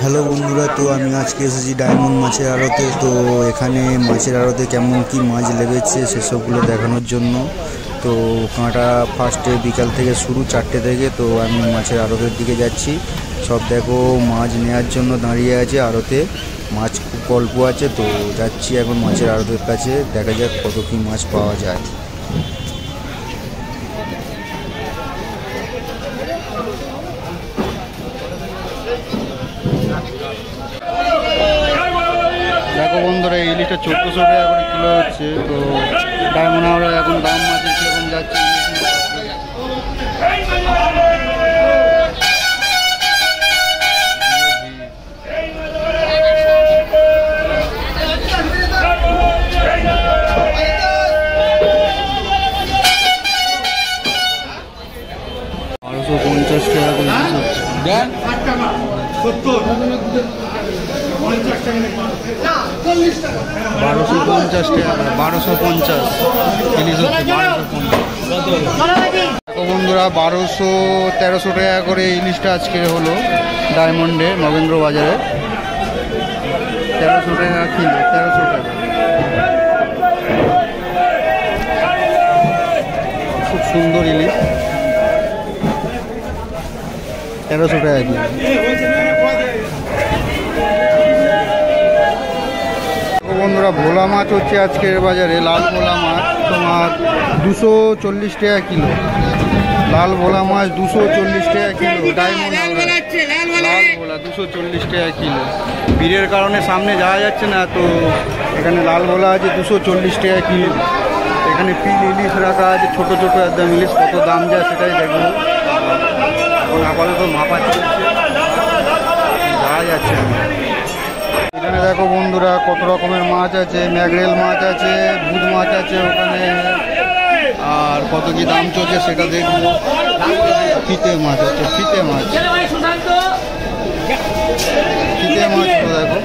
Hello বন্ধুরা, তো আমি আজকে এসেছি ডায়মন্ড মাছের আড়তে। তো এখানে মাছের আড়তে কেমন কি মাছ লেগেছে সেসবগুলো দেখানোর জন্য। তো কাঁটা ফার্স্টে বিকাল থেকে শুরু 4টে থেকে। তো আমি মাছের আড়তের দিকে যাচ্ছি। সব দেখো মাছ নেওয়ার জন্য দাঁড়িয়ে আছে আড়তে। মাছ খুব অল্প আছে, তো যাচ্ছি এখন মাছের আড়তের কাছে। দেখা যাক কত কি মাছ পাওয়া যায়। দেখো বন্ধুরা, এই ইলিশটা 1400 টাকা করে কিলো হচ্ছে। তো ডায়মন্ড আমরা এখন দাম মাছের সেরকম যাচ্ছে। 1250 টাকা করে হচ্ছে। 1250 টাকা, 1250 ইলিশ হচ্ছে। 1250 দেখো বন্ধুরা, 1200-1300 টাকা করে ইলিশটা আজকে হলো ডায়মন্ডে নগেন্দ্র বাজারে। 1300 টাকা কিলো, 1300 টাকা। খুব সুন্দর ইলিশ, 1300 টাকা কিলো। বন্ধুরা, ভোলা মাছ হচ্ছে আজকের বাজারে। লাল ভোলা মাছ তোমার 240 টাকা কিলো। লাল ভোলা মাছ 240 টাকা কিলো। ডায়মন্ড লাল ভোলা 240 টাকা কিলো। ভিড়ের কারণে সামনে যাওয়া যাচ্ছে না, তো এখানে লাল ভোলা আছে 240 টাকা কিলো। এখানে পিল ইলিশ রাখা আছে, ছোট ছোট একদম ইলিশ। কত দাম যায় সেটাই দেখবো। এখন আপাতত মাপা চলছে, যাওয়া যাচ্ছে না। এখানে দেখো বন্ধুরা কত রকমের মাছ আছে। ম্যাগরেল মাছ আছে, ভুত মাছ আছে ওখানে। আর কত কি দাম চলছে সেটা দেখবো। ফিতে মাছ হচ্ছে, ফিতে মাছ। ফিতে মাছ তো দেখো।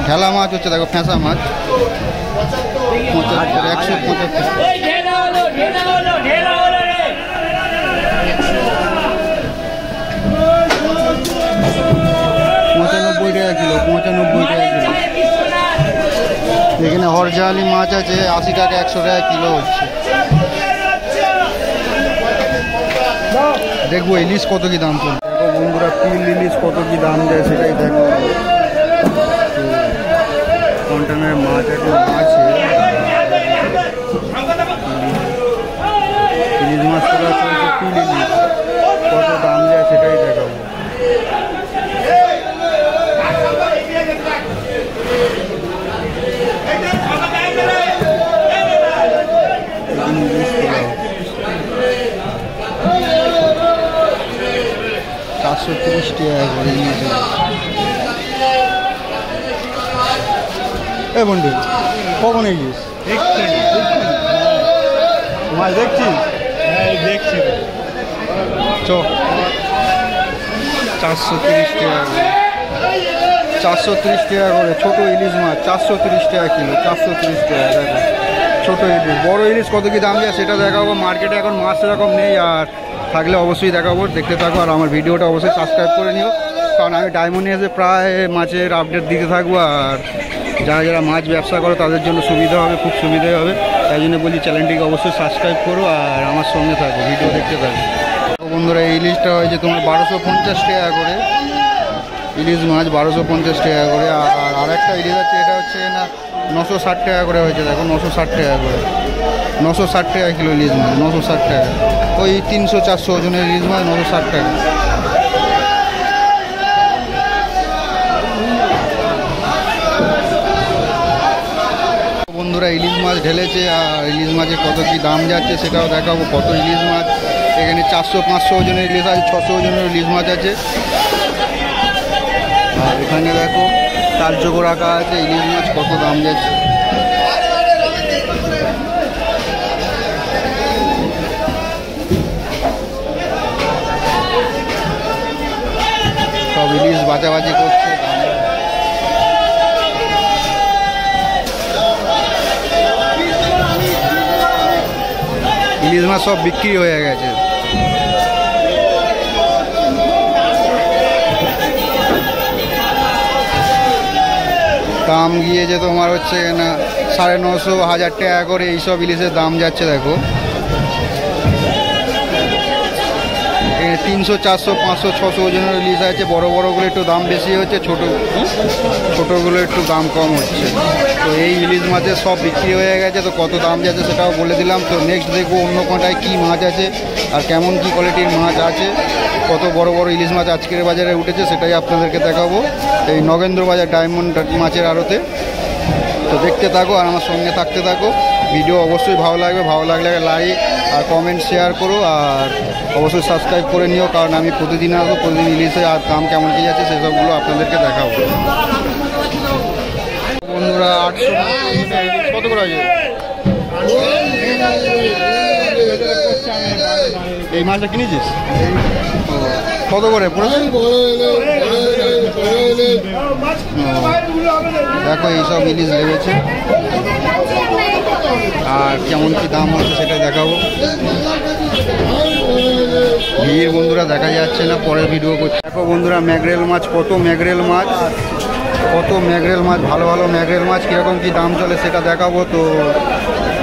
ঢেলা মাছ হচ্ছে দেখো, ফেঁসা মাছ 75, 175। 95 টাকা কিলো, 95 টাকা কিলো। এখানে হরজালি মাছ আছে 80 টাকা, 100 টাকা কিলো হচ্ছে। দেখবো ইলিশ কত কি দাম চলছে। দেখো বন্ধুরা, পিল ইলিশ কত কি দাম দেয় সেটাই দেখো। কন্টেনারের মাছ এখন আছে। ইলিশ মাছ করা চলছে, পিল ইলিশ কত দাম যায় সেটাই দেখাবো। $430 টাকা করে ইলিশ। এ বন্ধু, কখন এগিয়েছিস? মাছ দেখছিস? হ্যাঁ দেখছি। চ 430 টাকা করে, 430 টাকা করে ছোটো ইলিশ মাছ। 430 টাকা কিলো, 430 টাকা। দেখো ছোটো ইলিশ। বড় ইলিশ কত কি দাম যায় সেটা দেখাবো। মার্কেটে এখন মাছ সেরকম নেই, আর থাকলে অবশ্যই দেখাবো। দেখতে থাকো আর আমার ভিডিওটা অবশ্যই সাবস্ক্রাইব করে নিও, কারণ আমি ডায়মন্ডে এসে প্রায় মাছের আপডেট দিতে থাকবো। আর যারা যারা মাছ ব্যবসা করো তাদের জন্য সুবিধা হবে, খুব সুবিধাই হবে। তাই জন্য বলছি চ্যানেলটিকে অবশ্যই সাবস্ক্রাইব করো আর আমার সঙ্গে থাকো, ভিডিও দেখতে থাকো। বন্ধুরা, এই ইলিশটা হয়েছে তোমার 1250 টাকা করে। ইলিশ মাছ 1250 টাকা করে। আর একটা ইলিশ আছে, এটা হচ্ছে না 960 টাকা করে হয়েছে। দেখো 960 টাকা করে, 960 টাকা কিলো ইলিশ মাছ, 960 টাকা। ওই 300-400 ওজনের ইলিশ মাছ 960 টাকা। বন্ধুরা, ইলিশ মাছ ঢেলেছে, আর ইলিশ মাছের কত কি দাম যাচ্ছে সেটাও দেখাবো। কত ইলিশ মাছ এখানে 400-500 ওজনের ইলিশ আছে, 600 ওজনের ইলিশ মাছ আছে। আর এখানে দেখো তালযোগো রাখা আছে, ইলিশ মাছ কত দাম যাচ্ছে। সব ইলিশ বাঁচাবাচি করছে। মাছ সব বিক্রি হয়ে গেছে। দাম গিয়েছে তোমার হচ্ছে না 950, 1000 টাকা করে এইসব ইলিশের দাম যাচ্ছে। দেখো 300, 400, 500, 600 ওজনের ইলিশ আছে। বড় বড়গুলো একটু দাম বেশি হচ্ছে, ছোটোগুলো একটু দাম কম হচ্ছে। তো এই ইলিশ মাছের সব বিক্রি হয়ে গেছে। তো কত দাম যাচ্ছে সেটাও বলে দিলাম। তো নেক্সট দেখবো অন্য কোনটায় কী মাছ আছে আর কেমন কী কোয়ালিটির মাছ আছে, কত বড় বড় ইলিশ মাছ আজকের বাজারে উঠেছে সেটাই আপনাদেরকে দেখাবো এই নগেন্দ্র বাজার ডায়মন্ড মাছের আড়তে। তো দেখতে থাকো আর আমার সঙ্গে থাকতে থাকো। ভিডিও অবশ্যই ভালো লাগবে, ভালো লাগলে লাইক আর কমেন্ট শেয়ার করো, আর অবশ্যই সাবস্ক্রাইব করে নিও, কারণ আমি প্রতিদিন আসবো, প্রতিদিন ইলিশে আর দাম কেমন কী যাচ্ছে সেসবগুলো আপনাদেরকে দেখাবো। বন্ধুরা 800 কত করে আছে এই মাছটা কিনেছিস? কত করে পড়েছে? দেখো এইসব ইলিশ লেগেছে আর কেমন কি দাম হচ্ছে সেটা দেখাবো। ভিড় বন্ধুরা দেখা যাচ্ছে না, পরে ভিডিও করছি। দেখো বন্ধুরা ম্যাগরেল মাছ, কত ম্যাগরেল মাছ, কত ম্যাগরেল মাছ, ভালো ভালো ম্যাগরেল মাছ কীরকম কী দাম চলে সেটা দেখাবো। তো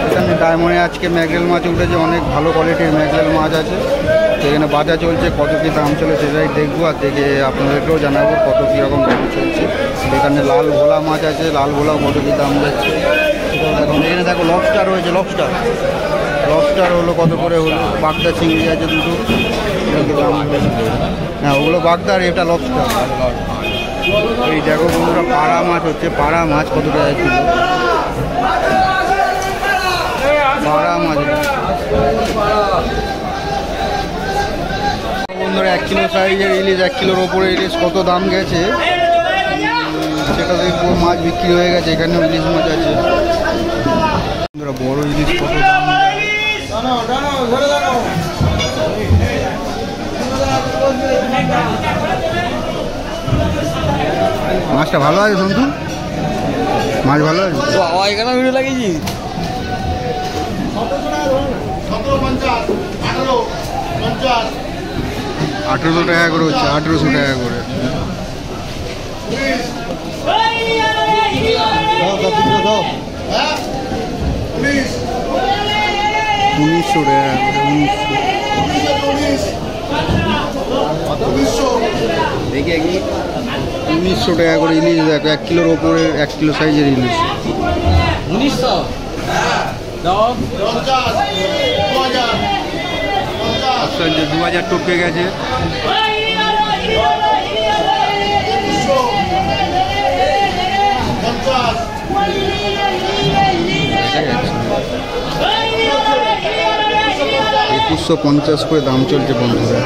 এখানে ডায়মন্ডে আজকে ম্যাগরেল মাছ উঠেছে, অনেক ভালো কোয়ালিটির ম্যাগরেল মাছ আছে। তো এখানে বাজার চলছে, কত কী দাম চলে সেটাই দেখবো আর দেখে আপনাদেরকেও জানাবো কত কীরকম দাম চলছে। এখানে লাল ভোলা মাছ আছে, লাল ভোলাও কত কী দাম যাচ্ছে এখন। এখানে দেখো লবস্টার রয়েছে, লবস্টার হলো কত করে হলো। বাগদা চিংড়ি আছে দুটো, দাম হ্যাঁ ওগুলো বাগদা আর এটা লবস্টার। এই দেখো বন্ধুরা পাড়া মাছ হচ্ছে, পাড়া মাছ কত টাকা কিলো, পাড়া মাছ বন্ধুরা 1 কিলো সাইজের ইলিশ, 1 কিলোর ওপরে ইলিশ কত দাম গেছে সেটা দেখবো। মাছ বিক্রি হয়ে গেছে, এখানেও ইলিশ মাছ আছে বন্ধুরা। বড় ইলিশ কত দাম, মাছটা ভালো আছে সন্তু, মাছ ভালো আছে। এখানে ভিডিও লাগিয়েছি 1800 টাকা করে হচ্ছে, 1800 টাকা করে। 1900 টাকা দেখি 1900 টাকা করে ইলিশ। দেখো 1 কিলোর ওপরে, 1 কিলো সাইজের ইলিশ 1900। 2000 টপকে গেছে। $2150 করে দাম চলছে বন্ধুরা।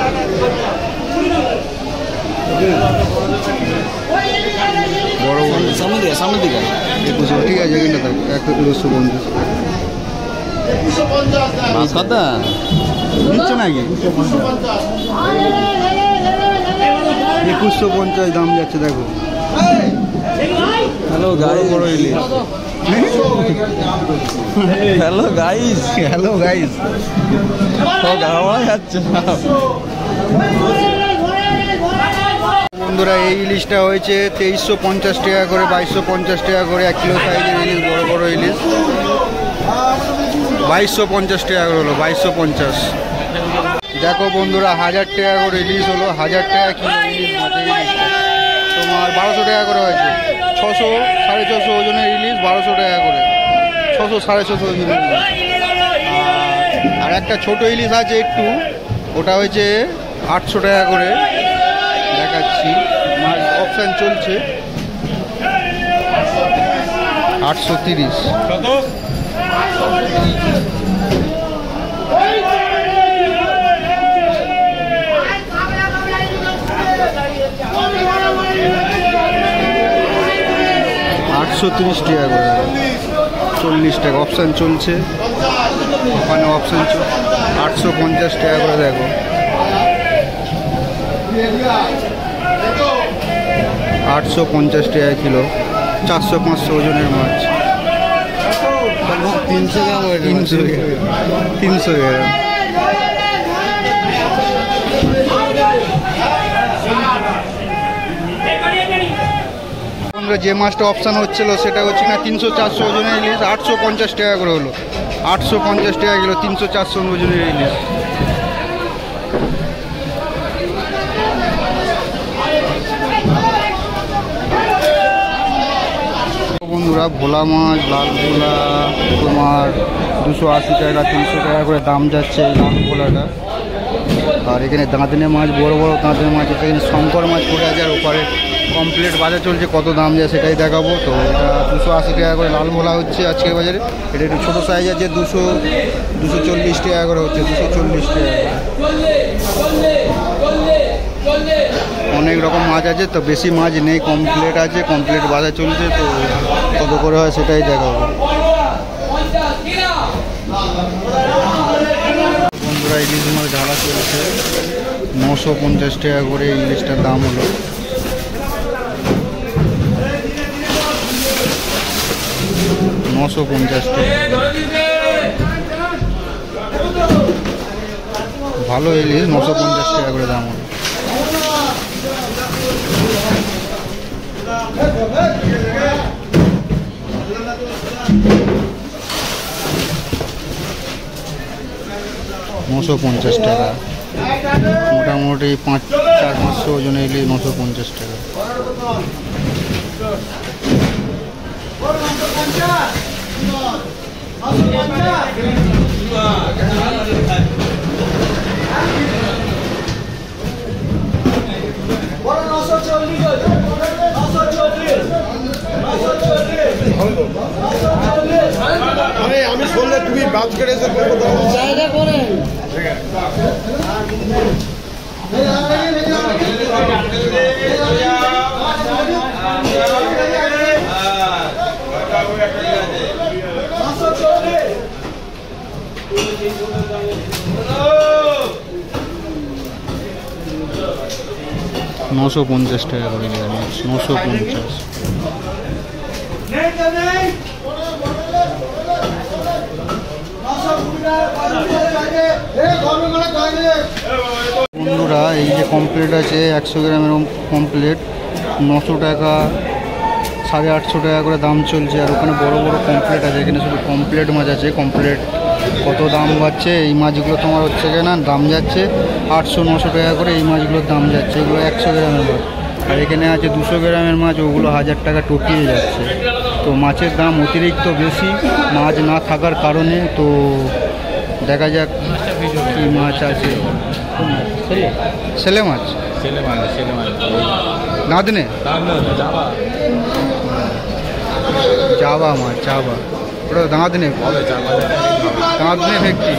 বড় বড় সামনের দিকে 2100 ঠিক আছে, এখানটা থাক 2150 কথা দিচ্ছে নাকি 2150 দাম যাচ্ছে। দেখো হ্যালো গাইস, বড় ইলিশ। হ্যালো গাইস, হ্যালো গাইস, গাওয়া যাচ্ছে বন্ধুরা। এই ইলিশটা হয়েছে 2350 টাকা করে, 2250 টাকা করে 1 কিলো সাইজের ইলিশ, বড় বড় ইলিশ 2250 টাকা করে হলো, 2250। দেখো বন্ধুরা 1000 টাকা করে ইলিশ হলো, 1000 টাকা কিলো ইলিশ মাছের ইলিশটা তোমার 1200 টাকা করে হয়েছে। 600, 650 ওজনের ইলিশ 1200 টাকা করে, 600, 650 ওজনের ইলিশ। আর একটা ছোটো ইলিশ আছে একটু, ওটা হয়েছে 800 টাকা করে দেখাচ্ছি। মাছ অপশান চলছে 830। $830 টাকা করে, 40 টাকা অপশান চলছে ওখানে। অপশান 850 টাকা করে। দেখো 850 টাকা কিলো, 400-500 ওজনের মাছ। 300 গ্রাম, 300 গ্রাম বন্ধুরা যে মাছটা অপশান হচ্ছিলো সেটা হচ্ছে না 300-400 ওজনের ইলিশ 850 টাকা করে হলো, 850 টাকা কিলো 300-400 ওজনের ইলিশ। বন্ধুরা ভোলা মাছ, লাল ভোলা তোমার 280 টাকা 300 টাকা করে দাম যাচ্ছে এই লাল ভোলাটা। আর এখানে দাঁতনে মাছ, বড় বড় দাঁতনে মাছ, এখানে শঙ্কর মাছ পড়ে আছে। আর ওপারে কমপ্লিট বাজার চলছে, কত দাম যায় সেটাই দেখাবো। তো এটা 280 টাকা করে লাল ভোলা হচ্ছে আজকের বাজারে। এটা একটু ছোটো সাইজ আছে, 240 টাকা করে হচ্ছে, 240 টাকা। অনেক রকম মাছ আছে, তো বেশি মাছ নেই, কমপ্লিট আছে, কমপ্লিট বাজার চলছে। তো কত করে হয় সেটাই দেখাবো। বন্ধুরা ইলিশ মাছ ঢালা চলছে, 950 টাকা করে ইলিশটার দাম হলো। ভালো ইলিশ, 950 টাকা করে দাম হলো। $950 টাকা, মোটামুটি 400-500 ওজনে ইলিশ 950 টাকা। আমি শুনলে তুমি বাজ করে এসে জায়গা করে $950 টাকা করে নিরামিষ, 950। বন্ধুরা এই যে কমপ্লিট আছে 100 গ্রামের কমপ্লিট, 900 টাকা, 850 টাকা করে দাম চলছে। আর ওখানে বড় বড় কমপ্লিট আছে, এখানে শুধু কমপ্লিট মাছ আছে। কমপ্লিট কত দাম যাচ্ছে এই মাছগুলো তোমার হচ্ছে না, দাম যাচ্ছে 800-900 টাকা করে এই মাছগুলোর দাম যাচ্ছে। এগুলো 100 গ্রামের মাছ। আর এখানে আছে 200 গ্রামের মাছ, ওগুলো 1000 টাকা টপিয়ে যাচ্ছে। তো মাছের দাম অতিরিক্ত বেশি, মাছ না থাকার কারণে। তো দেখা যাক কী মাছ আছে। ছেলে মাছ, নাদনে জাবা মাছ, জাবা, ওটা দাঁতনে দাঁতনে ফ্যাক্টরি।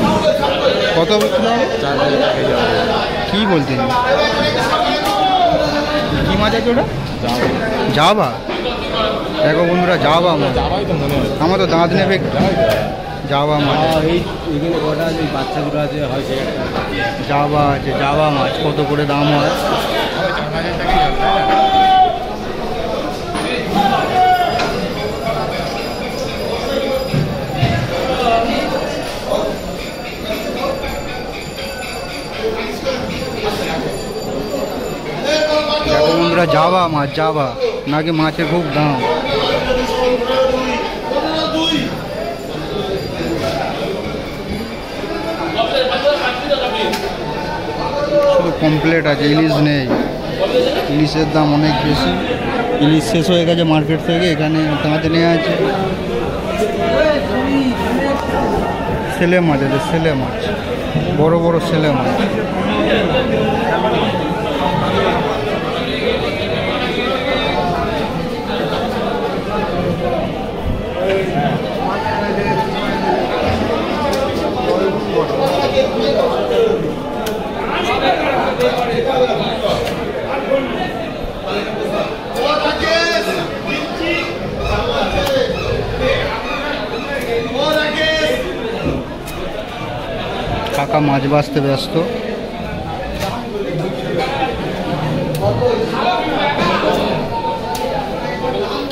কত কী বলতে কী মাছ আছে ওটা? জাবা। দেখো বন্ধুরা জাবা মাছ, আমার তো দাঁতনে ফ্যাক্টরি জাবা মাছ। বাচ্চাগুলো আছে জাবা আছে, জাবা মাছ কত করে দাম হয়? দেখো বন্ধুরা জাবা মাছ, জাবা নাকি মাছের খুব দাম। শুধু কমপ্লিট আছে, ইলিশ নেই। ইলিশের দাম অনেক বেশি, ইলিশ শেষ হয়ে গেছে মার্কেট থেকে। এখানে দাঁতনে আছে, ছেলে মাছ আছে, ছেলে মাছ, বড় বড় ছেলে মাছ। কাকা মাছ বাছতে ব্যস্ত।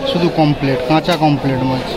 শুধু কমপ্লিট, কাঁচা কমপ্লিট মাছ।